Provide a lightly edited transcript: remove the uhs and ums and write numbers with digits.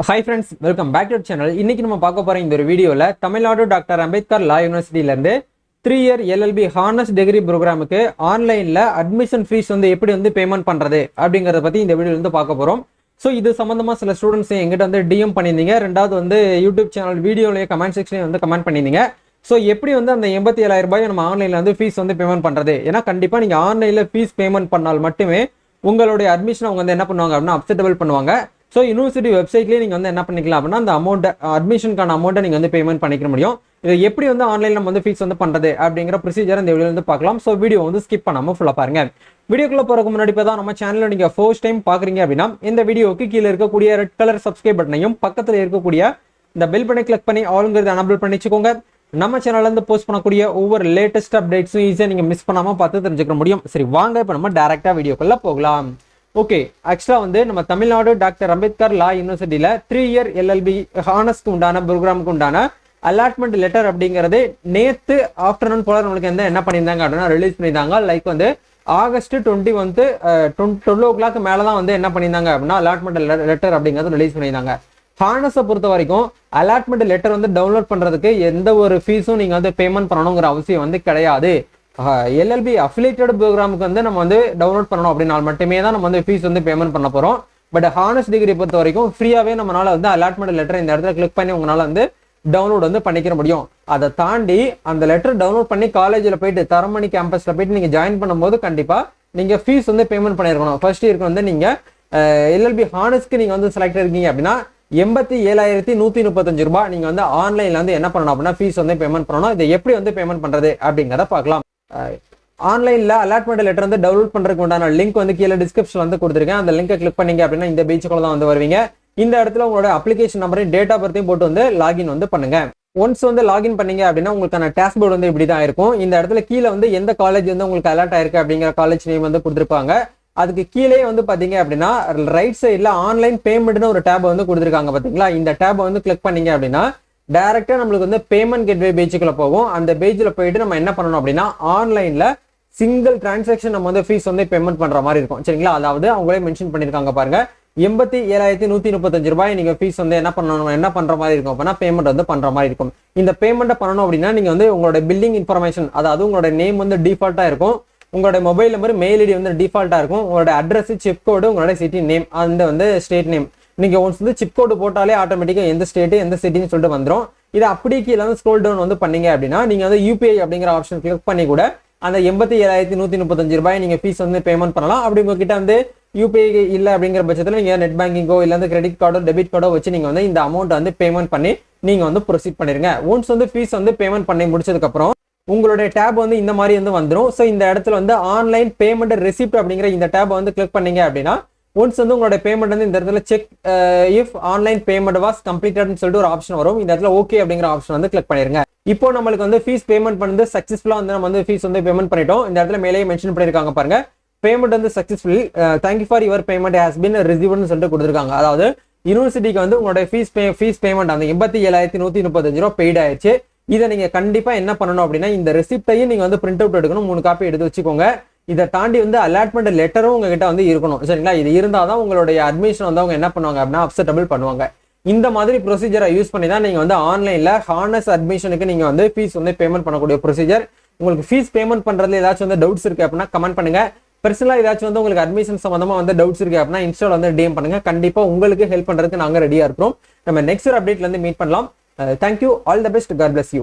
Hi friends, welcome back to the channel. இன்னைக்கு நம்ம பார்க்க போற இந்த ஒரு வீடியோல தமிழ்நாடு டாக்டர் அம்பேத்கர் லா யூனிவர்சிட்டில இருந்து 3 இயர் LLB ஹானர்ஸ் டிகிரி ப்ரோக்ராமுக்கு ஆன்லைன்ல அட்மிஷன் ஃபீஸ் வந்து எப்படி வந்து பேமெண்ட் பண்றது அப்படிங்கறத பத்தி இந்த வீடியோல இருந்து பார்க்க போறோம். சோ இது சம்பந்தமா சில ஸ்டூடண்ட்ஸ் எங்கிட்ட வந்து DM பண்ணிருந்தீங்க. ரெண்டாவது வந்து யூடியூப் சேனல் வீடியோலயே கமெண்ட் செக்ஷன்ல வந்து கமெண்ட் பண்ணிருந்தீங்க. சோ எப்படி வந்து அந்த 87,000 ரூபாய் நம்ம ஆன்லைன்ல வந்து ஃபீஸ் வந்து பேமெண்ட் பண்றது? ஏன்னா கண்டிப்பா நீங்க ஆன்லைன்ல ஃபீஸ் பேமெண்ட் பண்ணால் மட்டுமே உங்களுடைய அட்மிஷன் அவங்க வந்து என்ன பண்ணுவாங்க அப்படின்னா அக்செப்டபிள் பண்ணுவாங்க. ஸோ யூனிவர்சிட்டி வெப்சைட்லேயே நீங்கள் வந்து என்ன பண்ணிக்கலாம் அப்படின்னா அந்த அமௌண்ட் அட்மிஷனுக்கான அமௌண்ட்டை நீங்கள் வந்து பேமெண்ட் பண்ணிக்க முடியும். இதை எப்படி வந்து ஆன்லைனில் நம்ம வந்து ஃபீஸ் வந்து பண்ணுறது அப்படிங்கிற ப்ரொசீஜர் இந்த வீடியோ வந்து பார்க்கலாம். ஸோ வீடியோ வந்து ஸ்கிப் பண்ணாமல் ஃபுல்லாக பாருங்க. வீடியோக்குள்ள போகிறதுக்கு முன்னாடி இப்போ தான் நம்ம சேனலில் நீங்கள் ஃபர்ஸ்ட் டைம் பார்க்குறீங்க அப்படின்னா இந்த வீடியோக்கு கீழே இருக்கக்கூடிய ரெட் கலர் சப்ஸ்கிரைப் பட்டனையும் பக்கத்தில் இருக்கக்கூடிய இந்த பெல் பட்டனை கிளிக் பண்ணி ஆளுங்கிறது எனபிள் பண்ணிச்சுக்கோங்க. நம்ம சேனல்ல இருந்து போஸ்ட் பண்ணக்கூடிய ஒவ்வொரு லேட்டஸ்ட் அப்டேட்ஸும் ஈஸியாக நீங்கள் மிஸ் பண்ணாமல் பார்த்து தெரிஞ்சுக்க முடியும். சரி வாங்க இப்போ நம்ம டேரெக்டாக வீடியோக்குள்ள போகலாம். ஓகே, ஆக்சுவலாக வந்து நம்ம தமிழ்நாடு டாக்டர் அம்பேத்கர் லா யூனிவர்சிட்டியில் 3 இயர் LLB ஹானர்ஸ்க்கு உண்டான ப்ரோக்ராமுக்கு உண்டான அலாட்மெண்ட் லெட்டர் அப்படிங்கிறது நேற்று ஆஃப்டர்நூன் போல நம்மளுக்கு என்ன பண்ணியிருந்தாங்க அப்படின்னா ரிலீஸ் பண்ணியிருந்தாங்க. லைக் வந்து ஆகஸ்ட் 21 12 o'clock மேலே தான் வந்து என்ன பண்ணியிருந்தாங்க அப்படின்னா அலாட்மெண்ட் லெட்டர் அப்படிங்கிறது ரிலீஸ் பண்ணியிருந்தாங்க. ஹானர்ஸை பொறுத்த வரைக்கும் அலாட்மெண்ட் லெட்டர் வந்து டவுன்லோட் பண்ணுறதுக்கு எந்த ஒரு ஃபீஸும் நீங்கள் வந்து பேமெண்ட் பண்ணணுங்கிற அவசியம் வந்து கிடையாது. LLB அஃபிலியேட்டட் ப்ரோக்ராமுக்கு வந்து நம்ம வந்து டவுன்லோட் பண்ணணும் அப்படின்னா மட்டுமே தான் நம்ம வந்து ஃபீஸ் வந்து பேமெண்ட் பண்ண போகிறோம். பட் ஹானர்ஸ் டிகிரி பொறுத்த வரைக்கும் ஃப்ரீயாகவே நம்மளால வந்து அலாட்மெண்ட் லெட்டர் இந்த இடத்துல கிளிக் பண்ணி உங்களால் வந்து டவுன்லோட் வந்து பண்ணிக்கிற முடியும். அதை தாண்டி அந்த லெட்டர் டவுன்லோட் பண்ணி காலேஜில் போயிட்டு தரமணி கேம்பஸில் போயிட்டு நீங்கள் ஜாயின் பண்ணும்போது கண்டிப்பாக நீங்கள் ஃபீஸ் வந்து பேமெண்ட் பண்ணியிருக்கணும். ஃபர்ஸ்ட் இயருக்கு வந்து நீங்கள் LLB ஹானர்ஸ்க்கு நீங்கள் வந்து செலக்ட் இருக்கீங்க அப்படின்னா 87,135 ரூபாய் நீங்கள் வந்து ஆன்லைனில் வந்து என்ன பண்ணணும் அப்படின்னா ஃபீஸ் வந்து பேமெண்ட் பண்ணணும். இதை எப்படி வந்து பேமெண்ட் பண்ணுறது அப்படிங்கிறத பார்க்கலாம். ஆன்லைன்ல அலாட்மெண்ட் லெட்டர் வந்து டவுன்லோட் பண்றதுக்கு உண்டான லிங்க் வந்து கீழே டிஸ்கிரிப்ஷன்ல வந்து கொடுத்துருக்கேன். அந்த லிங்கை கிளிக் பண்ணீங்க அப்படின்னா இந்த பேஜுக்குள்ள தான் வந்து வருவீங்க. இந்த இடத்துல உங்களோட அப்ளிகேஷன் நம்பரையும் டேட் ஆஃப் பர்த்தையும் போட்டு வந்து லாகின் வந்து பண்ணுங்க. ஒன்ஸ் வந்து லாகின் பண்ணீங்க அப்படின்னா உங்களுக்கான டேஷ்போர்டு வந்து இப்படி தான் இருக்கும். இந்த இடத்துல கீழே வந்து எந்த காலேஜ் வந்து உங்களுக்கு அலாட் ஆயிருக்கு அப்படிங்கிற காலேஜ் நேம் வந்து கொடுத்துருப்பாங்க. அதுக்கு கீழே வந்து பாத்தீங்க அப்படின்னா ரைட் சைட்ல ஆன்லைன் பேமெண்ட்னு ஒரு டேப் வந்து கொடுத்துருக்காங்க பாத்தீங்களா. இந்த டேப் வந்து கிளிக் பண்ணீங்க அப்படின்னா டைரக்டா நம்மளுக்கு வந்து பேமெண்ட் கேட்வே பேஜுக்குள்ள போகும். அந்த பேஜ்ல போயிட்டு நம்ம என்ன பண்ணணும் அப்படின்னா ஆன்லைன்ல சிங்கிள் டிரான்சாக்ஷன் நம்ம வந்து ஃபீஸ் வந்து பேமெண்ட் பண்ற மாதிரி இருக்கும். சரிங்களா, அதாவது அவங்களே மென்ஷன் பண்ணிருக்காங்க பாருங்க 87,135 ரூபாய் நீங்க ஃபீஸ் வந்து என்ன பண்ணணும் என்ன பண்ற மாதிரி இருக்கும் அப்படின்னா பேமெண்ட் வந்து பண்ற மாதிரி இருக்கும். இந்த பேமெண்ட்டை பண்ணணும் அப்படின்னா நீங்க வந்து உங்களோட பில்லிங் இன்ஃபர்மேஷன் அதாவது உங்களோட நேம் வந்து டிஃபால்ட்டா இருக்கும், உங்களோட மொபைல் நம்பர் மெயில் ஐடி வந்து டிஃபால்ட்டா இருக்கும், உங்களோட அட்ரஸ் சிப் கோடு உங்களோட சிட்டி நேம் அந்த வந்து ஸ்டேட் நேம் நீங்க ஒன்ஸ் வந்து சிப் கோடு போட்டாலே ஆட்டோமேட்டிக்கா எந்த ஸ்டேட் எந்த சிட்டின்னு சொல்லிட்டு வந்துடும். இதை அப்படியே கீழே வந்து ஸ்க்ரோல் டவுன் வந்து பண்ணீங்க அப்படின்னா நீங்க வந்து UPI அப்படிங்கிற ஆப்ஷன் கிளிக் பண்ணி கூட அந்த 87,135 ரூபாய் நீங்க ஃபீஸ் வந்து பேமெண்ட் பண்ணலாம். அப்படி உங்ககிட்ட வந்து UPI இல்லை அப்படிங்கிற பட்சத்தில் நீங்க நெட் பேங்கிங்கோ இல்லை வந்து கிரெடிட் கார்டோ டெபிட் கார்டோ வச்சு நீங்க வந்து இந்த அமௌண்ட் வந்து பேமெண்ட் பண்ணி நீங்க வந்து ப்ரொசீட் பண்ணிருங்க. ஒன்ஸ் வந்து ஃபீஸ் வந்து பேமெண்ட் பண்ணி முடிச்சதுக்கு அப்புறம் உங்களுடைய டேப் வந்து இந்த மாதிரி வந்து வந்துடும். ஸோ இந்த இடத்துல வந்து ஆன்லைன் பேமெண்ட் ரெசிப்ட் அப்படிங்கிற இந்த டேப் வந்து கிளிக் பண்ணீங்க அப்படின்னா ஒன்ஸ் வந்து உங்களோட பேமெண்ட் வந்து இந்த இடத்துல check if online payment was கம்ப்ளீட்டட்னு சொல்லிட்டு ஒரு ஆப்ஷன் வரும். இந்த இடத்துல ஓகே அப்படிங்கிற ஆப்ஷன் வந்து கிளிக் பண்ணிருங்க. இப்போ நம்மளுக்கு வந்து ஃபீஸ் பேமெண்ட் பண்ணது சக்சஸ்ஃபுல்லா வந்து நம்ம வந்து ஃபீஸ் வந்து பேமெண்ட் பண்ணிட்டோம். இந்த இடத்துல மேலேயே மென்ஷன் பண்ணிருக்காங்க பாருங்க பேமெண்ட் வந்து successful thank you for your payment has been ரிசீவ்ட்னு சொல்லிட்டு கொடுத்துருக்காங்க. அதாவது யூனிவர்சிட்டிக்கு வந்து உங்களோட ஃபீஸ் பேமெண்ட் அந்த 87,135 ரூபாய் பெய்ட் ஆயிடுச்சு. இதை நீங்க கண்டிப்பா என்ன பண்ணணும் அப்படின்னா இந்த ரெசிப்டையும் நீங்க வந்து பிரிண்ட் அவுட் எடுக்கணும், 3 காப்பி எடுத்து வச்சுக்கோங்க. இதை தாண்டி வந்து அலாட்மெண்ட் லெட்டரும் உங்ககிட்ட வந்து இருக்கணும். சரிங்களா, இது இருந்தாதான் உங்களுடைய அட்மிஷன் வந்து அவங்க என்ன பண்ணுவாங்க அப்படின்னா அக்செப்டபிள் பண்ணுவாங்க. இந்த மாதிரி ப்ரொசீஜரை யூஸ் பண்ணி தான் நீங்க வந்து ஆன்லைன்ல ஹானர்ஸ் அட்மிஷனுக்கு நீங்க வந்து ஃபீஸ் வந்து பேமெண்ட் பண்ணக்கூடிய ப்ரொசீஜர். உங்களுக்கு ஃபீஸ் பேமெண்ட் பண்றதுல ஏதாச்சும் வந்து டவுட்ஸ் இருக்கு அப்படின்னா கமெண்ட் பண்ணுங்க. பர்சனலா ஏதாச்சும் வந்து உங்களுக்கு அட்மிஷன் சம்பந்தமா வந்து டவுட்ஸ் இருக்கு அப்படின்னா இன்ஸ்டால வந்து DM பண்ணுங்க. கண்டிப்பா உங்களுக்கு ஹெல்ப் பண்றதுக்கு நாங்க ரெடியா இருக்கிறோம். நம்ம நெக்ஸ்ட் ஒரு அப்டேட்ல இருந்து மீட் பண்ணலாம். Thank you, all the best, god bless you.